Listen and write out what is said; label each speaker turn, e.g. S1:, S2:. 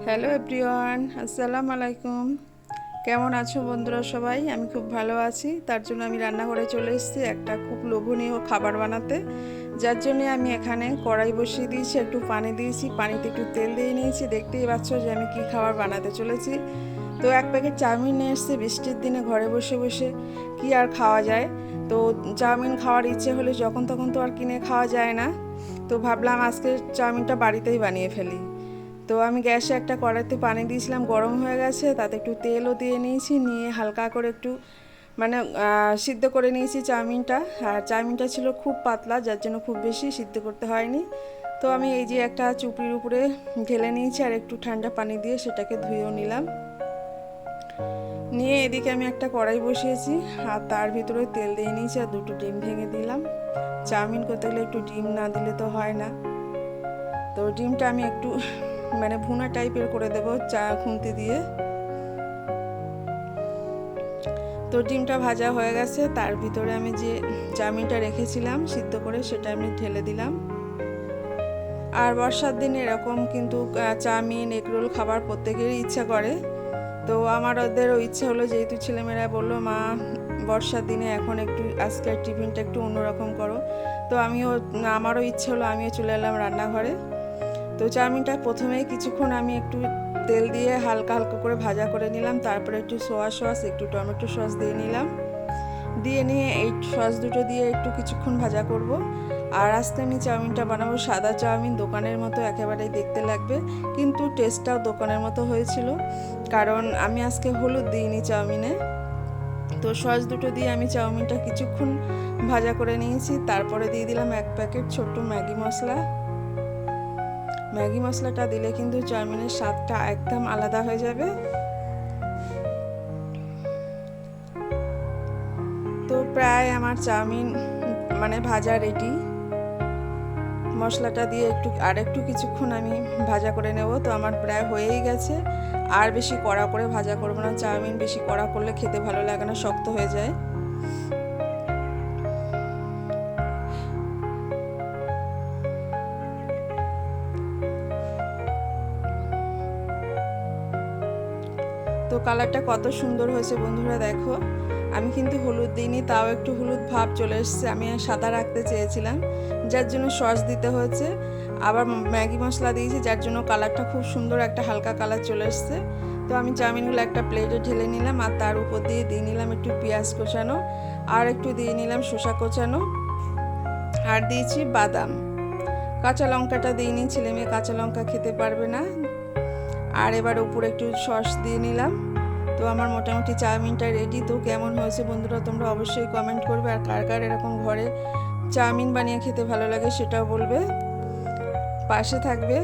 S1: Hello everyone, আসসালামু আলাইকুম। কেমন আছো বন্ধুরা সবাই? আমি খুব ভালো আছি। তার জন্য আমি রান্নাঘরে চলে এসেছি একটা খুব লোভনীয় খাবার বানাতে। যার জন্য আমি এখানে কড়াই বসিয়ে দিয়েছি, একটু পানি দিয়েছি, পানিতে একটু তেল দিয়ে নিয়েছি। দেখতেই পাচ্ছ যে আমি কি খাবার বানাতে চলেছি। তো এক প্যাকেট চাউমিন নিয়ে এসেছি। বৃষ্টির দিনে ঘরে বসে বসে কি আর খাওয়া যায়। তো চাউমিন খাওয়ার ইচ্ছে হলে যখন তখন তো আর কিনে খাওয়া যায় না। তো ভাবলাম আজকে চাউমিনটা বাড়িতেই বানিয়ে ফেলি। তো আমি গ্যাসে একটা কড়াইতে পানি দিয়েছিলাম, গরম হয়ে গেছে। তাতে একটু তেলও দিয়ে নিয়েছি, নিয়ে হালকা করে একটু মানে সিদ্ধ করে নিয়েছি চাউমিনটা। আর চাউমিনটা ছিল খুব পাতলা, যার জন্য খুব বেশি সিদ্ধ করতে হয়নি। তো আমি এই যে একটা চুপড়ির উপরে ঢেলে নিয়েছি, আর একটু ঠান্ডা পানি দিয়ে সেটাকে ধুয়েও নিলাম। নিয়ে এদিকে আমি একটা কড়াই বসিয়েছি, আর তার ভিতরে তেল দিয়ে নিয়েছি, আর দুটো ডিম ভেঙে দিলাম। চাউমিন করতে গেলে একটু ডিম না দিলে তো হয় না। তো ডিমটা আমি একটু ভুনা টাইপের করে দেব চা খুন্তি দিয়ে। তো ডিমটা ভাজা হয়ে গেছে, তার ভিতরে আমি যে চাউমিনটা রেখেছিলাম সিদ্ধ করে সেটা আমি ঢেলে দিলাম। আর বর্ষার দিনে এরকম কিন্তু চাউমিন এগরোল খাবার প্রত্যেকেরই ইচ্ছা করে। তো ওদেরও ইচ্ছে হলো, যেহেতু ছেলেমেয়েরা বললো মা বর্ষার দিনে এখন একটু আজকের টিফিনটা একটু অন্যরকম করো। তো আমারও ইচ্ছে হলো, আমিও চলে এলাম রান্নাঘরে। তো চাউমিনটা প্রথমেই কিছুক্ষণ আমি একটু তেল দিয়ে হালকা হালকা করে ভাজা করে নিলাম। তারপরে একটু সোয়া সস, একটু টমেটো সস দিয়ে নিলাম। দিয়ে নিয়ে এই সস দুটো দিয়ে একটু কিছুক্ষণ ভাজা করব। আর আজকে আমি চাউমিনটা বানাবো সাদা চাউমিন, দোকানের মতো একেবারেই দেখতে লাগবে, কিন্তু টেস্টটাও দোকানের মতো হয়েছিল। কারণ আমি আজকে হলুদ দিইনি চাউমিনে। তো সস দুটো দিয়ে আমি চাউমিনটা কিছুক্ষণ ভাজা করে নিয়েছি। তারপরে দিয়ে দিলাম এক প্যাকেট ছোট্ট ম্যাগি মশলা। ম্যাগি মশলাটা দিলে কিন্তু চাউমিনের স্বাদটা একদম আলাদা হয়ে যাবে। তো প্রায় আমার চাউমিন ভাজা রেডি। মশলাটা দিয়ে একটু কিছুক্ষণ আমি ভাজা করে নেব। তো আমার প্রায় হয়েই গেছে। আর বেশি কড়া করে ভাজা করব না, চাউমিন বেশি কড়া করলে খেতে ভালো লাগে না, শক্ত হয়ে যায়। তো কালারটা কত সুন্দর হয়েছে বন্ধুরা, দেখো। আমি কিন্তু হলুদ দিইনি, তাও একটু হলুদ ভাব চলে এসছে। আমি সাদা রাখতে চেয়েছিলাম, যার জন্য সস দিতে হয়েছে। আবার ম্যাগি মশলা দিয়েছি, যার জন্য কালারটা খুব সুন্দর একটা হালকা কালার চলে এসছে। তো আমি চাউমিনগুলো একটা প্লেটে ঢেলে নিলাম, আর তার উপর দিয়ে নিলাম একটু পেঁয়াজ কোচানো, আর একটু দিয়ে নিলাম শসা কোচানো, আর দিয়েছি বাদাম। কাঁচা লঙ্কাটা দিইনি, ছেলে মেয়ে কাঁচা লঙ্কা খেতে পারবে না। আর এবার উপরে একটু সস দিয়ে নিলাম। তো আমার মোটামুটি চাউমিনটা রেডি। তো কেমন হয়েছে বন্ধুরা তোমরা অবশ্যই কমেন্ট করবে। আর কার কার এরকম ঘরে চাউমিন বানিয়ে খেতে ভালো লাগে সেটাও বলবে, পাশে থাকবে।